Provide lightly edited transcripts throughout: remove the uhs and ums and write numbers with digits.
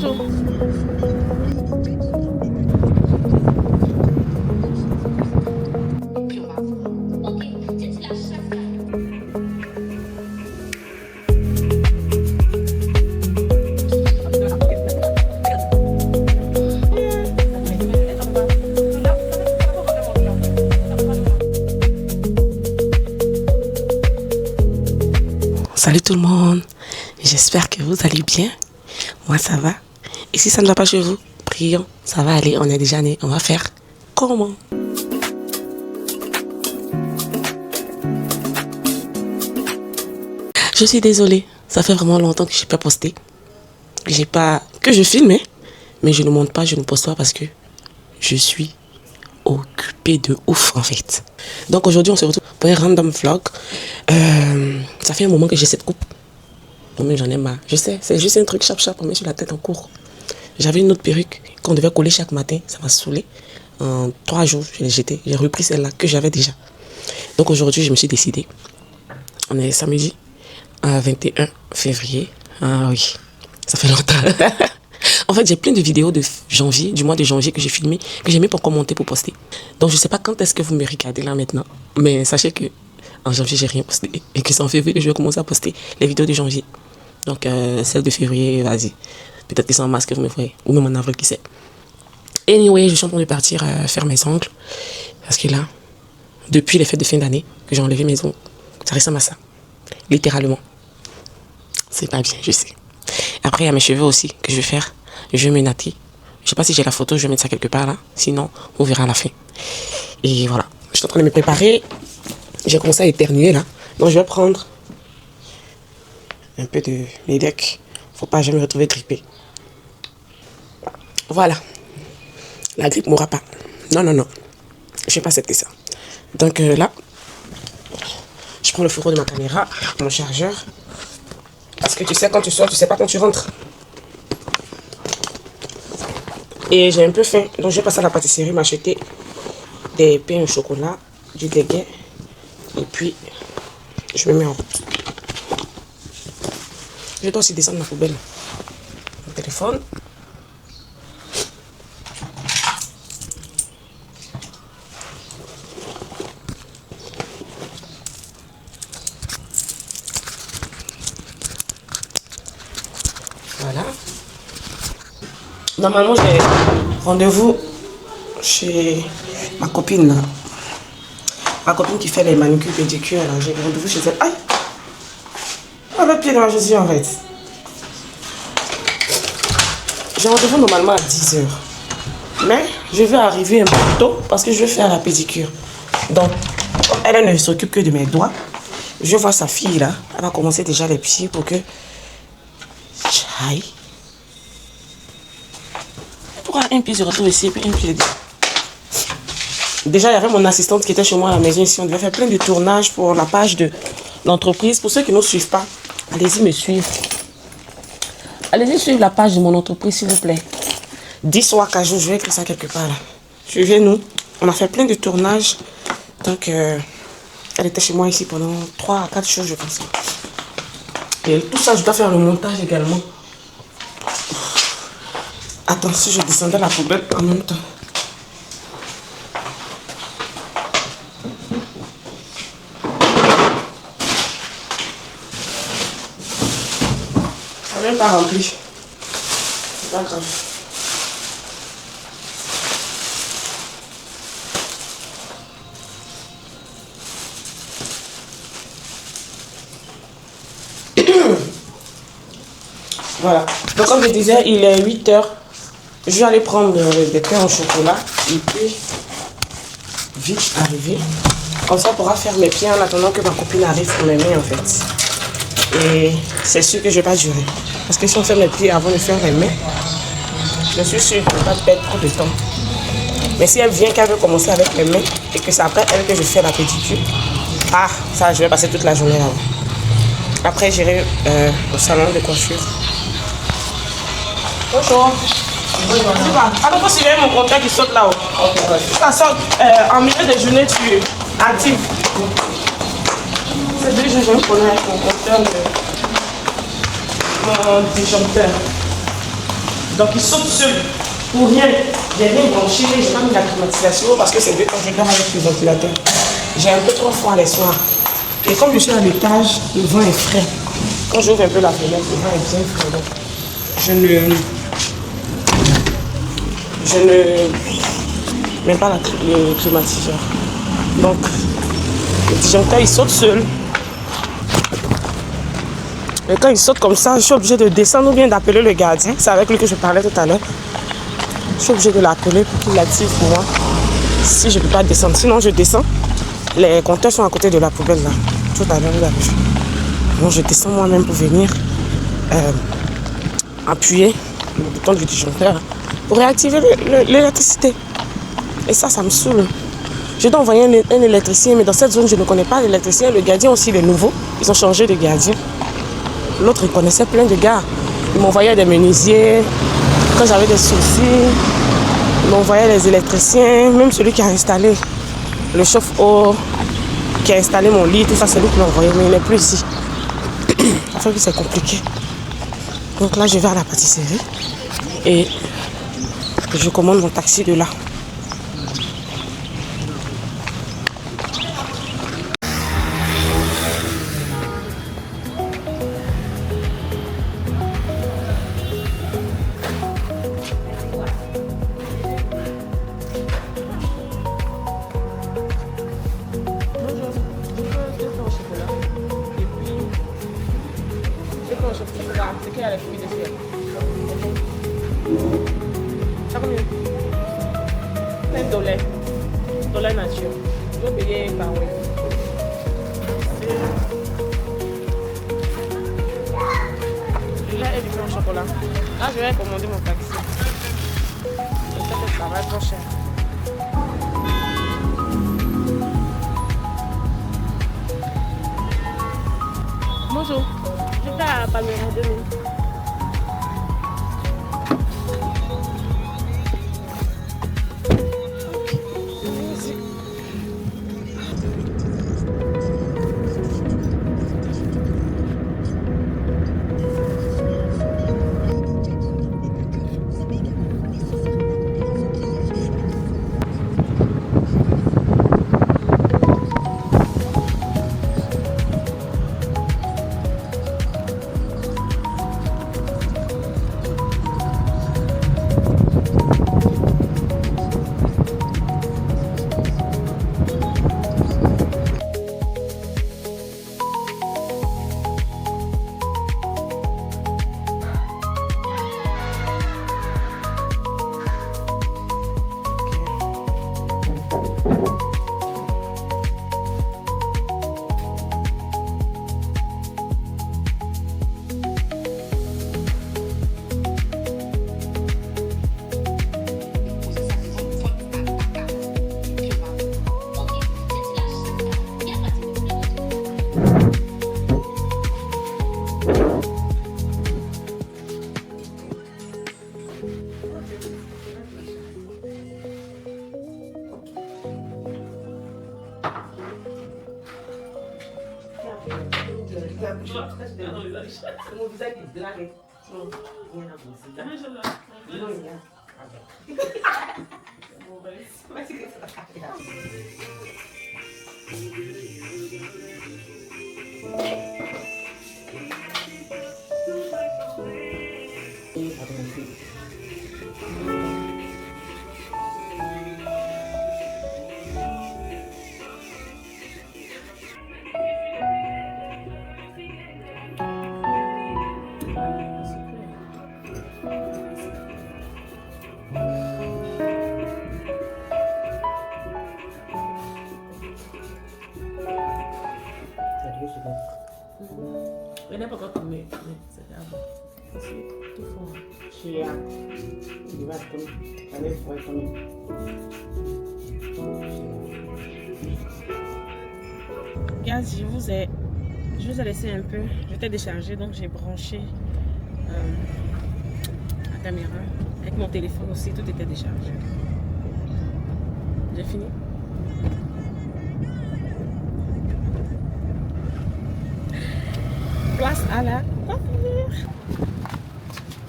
tout. Salut tout le monde, j'espère que vous allez bien. Moi ça va. Et si ça ne va pas chez vous, prions, ça va aller, on est déjà né, on va faire comment? Je suis désolée, ça fait vraiment longtemps que je n'ai pas posté. J'ai pas que je filme, mais je ne monte pas, je ne poste pas parce que je suis occupée de ouf en fait. Donc aujourd'hui on se retrouve pour un random vlog. Ça fait un moment que j'ai cette coupe. Bon, mais j'en ai marre. Je sais, c'est juste un truc chap on met sur la tête en cours. J'avais une autre perruque qu'on devait coller chaque matin. Ça m'a saoulé. En 3 jours, je l'ai jetée. J'ai repris celle-là que j'avais déjà. Donc aujourd'hui, je me suis décidée. On est samedi, 21 février. Ah oui, ça fait longtemps. En fait, j'ai plein de vidéos de janvier, du mois de janvier que j'ai filmé, que j'ai mis pour commenter, pour poster. Donc je ne sais pas quand est-ce que vous me regardez là maintenant. Mais sachez que en janvier, j'ai rien posté. Et que c'est en février que je vais commencer à poster les vidéos de janvier. Donc, celle de février, vas-y. Peut-être qu'ils sont en masque, vous me voyez. Ou même en avril, qui sait. Anyway, je suis en train de partir faire mes ongles. Parce que là, depuis les fêtes de fin d'année, que j'ai enlevé mes ongles, ça ressemble à ça. Littéralement. C'est pas bien, je sais. Après, il y a mes cheveux aussi que je vais faire. Je vais me natter. Je sais pas si j'ai la photo, je vais mettre ça quelque part là. Sinon, on verra à la fin. Et voilà. Je suis en train de me préparer. J'ai commencé à éternuer là. Donc je vais prendre un peu de Médec. Faut pas jamais me retrouver grippé. Voilà. La grippe m'aura pas. Non. Je vais pas accepter ça. Donc là, je prends le fourreau de ma caméra, mon chargeur. Parce que tu sais quand tu sors, tu sais pas quand tu rentres. Et j'ai un peu faim. Donc je vais passer à la pâtisserie, m'acheter des pains au chocolat, du déguet. Et puis, je me mets en route. Je dois aussi descendre ma poubelle. Mon téléphone. Voilà. Normalement, j'ai rendez-vous chez ma copine là. Ma copine qui fait les manucures, pédicures, là, j'ai rendez-vous chez elle. Aïe! Ah, le pied dans la chaussure en fait. J'ai rendez-vous normalement à 10h. Mais je vais arriver un peu tôt parce que je vais faire la pédicure. Donc, comme elle ne s'occupe que de mes doigts, je vois sa fille là. Elle va commencer déjà les pieds pour que... Aïe! Pourquoi un pied se retrouve ici et puis un pied là? Déjà, il y avait mon assistante qui était chez moi à la maison ici. On devait faire plein de tournages pour la page de l'entreprise. Pour ceux qui ne nous suivent pas, allez-y me suivre. Allez-y suivre la page de mon entreprise, s'il vous plaît. 10 ou 4 jours, je vais écrire ça quelque part là. Suivez-nous. On a fait plein de tournages. Donc, elle était chez moi ici pendant 3 à 4 jours, je pense. Et tout ça, je dois faire le montage également. Attention, je descendais la poubelle en même temps. Même pas rempli. C'est pas grave. Voilà. Donc comme je disais, il est 8h. Je vais aller prendre des pains au chocolat. Et puis, vite arriver. Comme ça, on pourra faire mes pieds en attendant que ma copine arrive pour mes mains en fait. Et c'est sûr que je ne vais pas durer. Parce que si on fait mes pieds avant de faire les mains, je suis sûre que je ne vais pas perdre trop de temps. Mais si elle vient qu'elle veut commencer avec les mains et que c'est après elle que je fais la pédicure, ah, ça, je vais passer toute la journée là-bas. Après, j'irai au salon de coiffure. Bonjour. Ah, donc, si j'ai mon compteur qui saute là-haut. Ça saute en milieu de journée, tu actives. C'est deux jours, je vais prendre avec mon compteur, mon disjoncteur. Donc il saute seul. Pour rien. J'ai rien branché, j'ai pas mis la climatisation parce que c'est quand je dors avec le ventilateur. J'ai un peu trop froid les soirs. Et comme je suis à l'étage, le vent est frais. Quand j'ouvre un peu la fenêtre, le vent est bien frais. Donc je ne mets pas le climatiseur. Donc le disjoncteur il saute seul. Et quand il saute comme ça, je suis obligée de descendre ou bien d'appeler le gardien. C'est avec lui que je parlais tout à l'heure. Je suis obligée de l'appeler pour qu'il l'active pour moi. Si je ne peux pas descendre. Sinon, je descends. Les compteurs sont à côté de la poubelle là. Tout à l'heure, vous avez vu. Donc, je descends moi-même pour venir appuyer le bouton du disjoncteur pour réactiver l'électricité. Et ça me saoule. Je dois envoyer un électricien, mais dans cette zone, je ne connais pas l'électricien. Le gardien aussi, il est nouveau. Ils ont changé de gardien. L'autre, il connaissait plein de gars. Il m'envoyait des menuisiers. Quand j'avais des soucis, il m'envoyait les électriciens. Même celui qui a installé le chauffe-eau, qui a installé mon lit, tout ça, c'est lui qui l'a envoyé. Mais il n'est plus ici. Ça fait que c'est compliqué. Donc là, je vais à la pâtisserie. Et je commande mon taxi de là. $1 nature. Je vais payer par web. Là, elle est en chocolat. Là, je vais commander mon taxi. Ça va être trop cher. Bonjour. Je vais à Palmyra 2 minutes. Mon visage est blanc. Il n'a pas encore tombé, mais c'est grave. C'est tout fort. Chia. Il va tomber. Allez, il va tomber. Gaz, je vous ai laissé un peu. J'étais déchargée, donc j'ai branché la caméra. Avec mon téléphone aussi, tout était déchargé. J'ai fini. Place à la coiffure.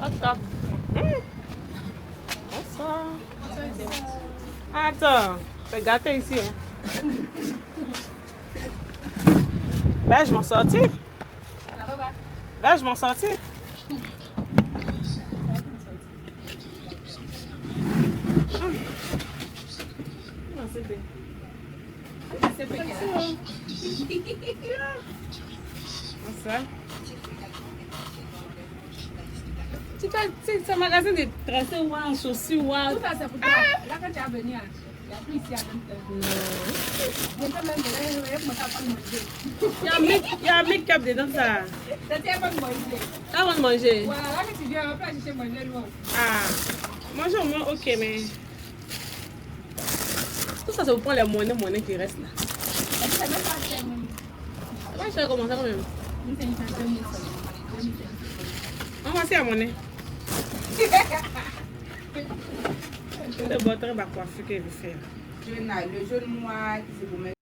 Hop, hop. Bonsoir. Attends, fais gâter ici. Hein. Ben, je m'en sortis. Ben, je m'en sortis. C'est un magasin de tresser ou en chaussures ou en... Tout ça, c'est pour toi. Là, quand tu es venu, il y a plus ici à même Il y a un make-up dedans, ça. C'était avant de manger. Avant de manger. Voilà, là que tu viens, on peut acheter manger loin. Ah, manger au moins, ok, mais... Tout ça, ça vous prend les monnaies qui restent là. C'est même pas cher, même. Ouais, je vais commencer quand même. On va à monnaie. Le bâton va coiffer que je vais faire. Le jaune noir qui se vous met.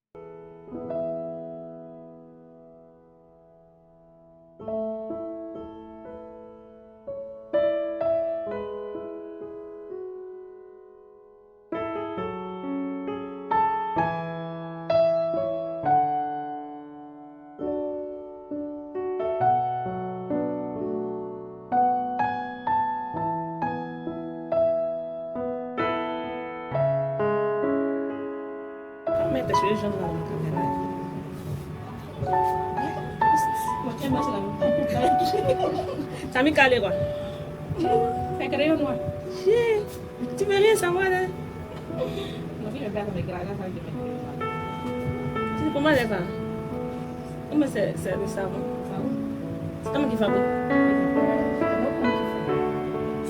T'as les gens dans la caméra. T'as mis calé quoi? C'est crayon noir. Tu veux rien savoir là? Mon fils me fait avec la glace. C'est comment elle va? Comment c'est le savon? C'est comment qui fabrique?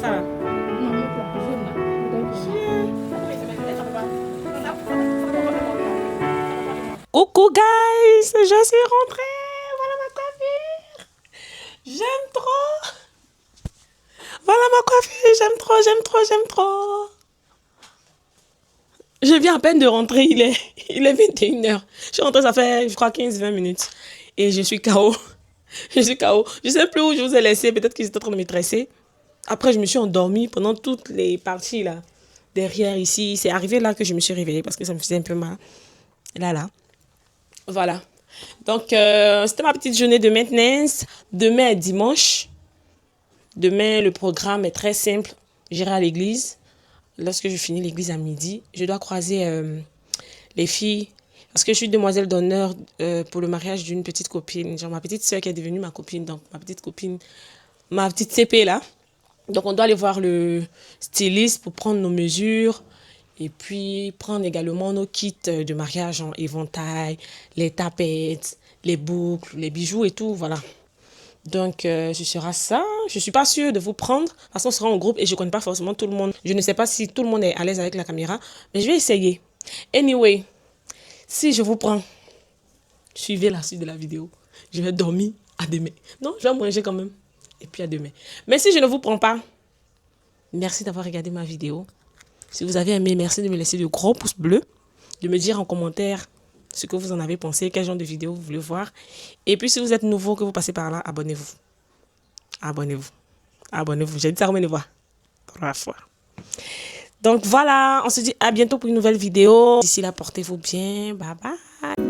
Ça va? Non, non, jaune là. Coucou guys, je suis rentrée. Voilà ma coiffure. J'aime trop. Voilà ma coiffure, j'aime trop. Je viens à peine de rentrer, il est 21h. Je suis rentrée, ça fait, je crois, 15-20 minutes. Et je suis KO. Je suis KO. Je sais plus où je vous ai laissé, peut-être qu'ils étaient en train de me tresser. Après, je me suis endormie pendant toutes les parties là. Derrière ici, c'est arrivé là que je me suis réveillée parce que ça me faisait un peu mal. Là. Voilà. Donc, c'était ma petite journée de maintenance. Demain est dimanche. Demain, le programme est très simple. J'irai à l'église. Lorsque je finis l'église à midi, je dois croiser les filles. Parce que je suis demoiselle d'honneur pour le mariage d'une petite copine. Genre ma petite soeur qui est devenue ma copine. Donc, ma petite copine, ma petite CP là. Donc, on doit aller voir le styliste pour prendre nos mesures. Et puis, prendre également nos kits de mariage en éventail, les tapettes, les boucles, les bijoux et tout, voilà. Donc, ce sera ça. Je ne suis pas sûre de vous prendre parce qu'on sera en groupe et je ne connais pas forcément tout le monde. Je ne sais pas si tout le monde est à l'aise avec la caméra, mais je vais essayer. Anyway, si je vous prends, suivez la suite de la vidéo. Je vais dormir à demain. Non, je vais manger quand même. Et puis à demain. Mais si je ne vous prends pas, merci d'avoir regardé ma vidéo. Si vous avez aimé, merci de me laisser de gros pouces bleus, de me dire en commentaire ce que vous en avez pensé, quel genre de vidéo vous voulez voir. Et puis si vous êtes nouveau, que vous passez par là, abonnez-vous. Abonnez-vous. J'ai dit ça, revenez voir. Pour la fois. Donc voilà, on se dit à bientôt pour une nouvelle vidéo. D'ici là, portez-vous bien. Bye bye.